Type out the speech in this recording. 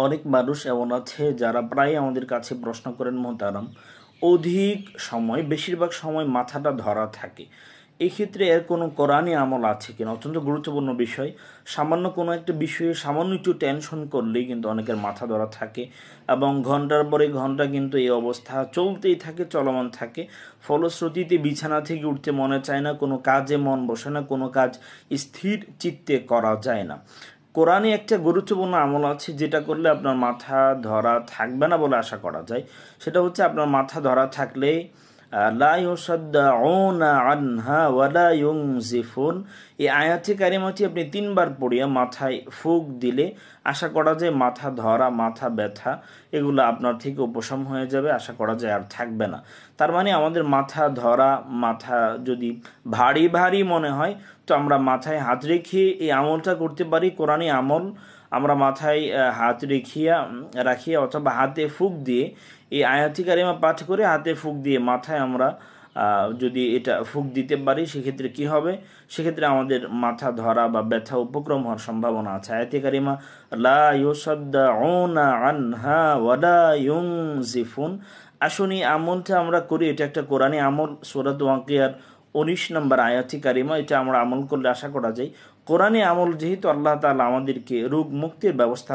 অনেক মানুষ এমন আছে যারা প্রায় আমাদের কাছে প্রশ্ন করেন মোহতারাম, অধিক সময় বেশিরভাগ সময় মাথাটা ধরা থাকে। এই ক্ষেত্রে এর কোনো কোরআনি আমল আছে কিনা? অত্যন্ত গুরুত্বপূর্ণ বিষয়। সামান্য কোনো একটা বিষয়ে সামান্য একটু টেনশন করলেই কিন্তু অনেকের মাথা ধরা থাকে এবং ঘন্টার পরে ঘন্টা কিন্তু এই অবস্থা চলতেই থাকে, চলমান থাকে। ফলশ্রুতিতে বিছানা থেকে উঠতে মনে চায় না, কোনো কাজে মন বসে না, কোনো কাজ স্থির চিত্তে করা যায় না। কোরআনে একটা গুরুত্বপূর্ণ আমল আছে যেটা করলে আপনার মাথা ধরা থাকবে না বলে আশা করা যায়। সেটা হচ্ছে আপনার মাথা ধরা থাকলে লা ইউসাদ্দাউনা আনহা ওয়ালা ইউনজিফুন, এই আয়াতে কারিমাটি আপনি 3 বার পড়িয়া মাথায় ফুঁক দিলে আশা করা যায় মাথা ধরা, মাথা ব্যথা এগুলো আপনার থেকে উপশম হয়ে যাবে, আশা করা যায় আর থাকবে না। তার মানে আমাদের মাথা ধরা, মাথা যদি ভারী ভারী মনে হয় তো আমরা মাথায় হাত রেখে এই আমলটা করতে পারি। কোরআনী আমল আমরা মাথায় হাত রাখিয়া অথবা হাতে ফুঁক দিয়ে এই আয়াতি কারিমা পাঠ করে হাতে ফুঁক দিয়ে মাথায় আমরা যদি এটা ফুঁক দিতে পারি, সেক্ষেত্রে কি হবে? সেক্ষেত্রে আমাদের মাথা ধরা বা ব্যথা উপক্রম হওয়ার সম্ভাবনা আছে। আয়াতি কারিমা লা ইউসাদ্দাউনা আনহা ওয়ালা ইউনজিফুন, আসুন এই আমলটা আমরা করি। এটা একটা কোরআনী আমল, সূরাত ওয়াকিয়ার 19 নম্বর আয়াতি কারিমা। এটা আমরা আমল করলে আশা করা যায় কোরআনী আমল, যেহেতু আল্লাহ তাআলা আমাদেরকে রোগ মুক্তির ব্যবস্থা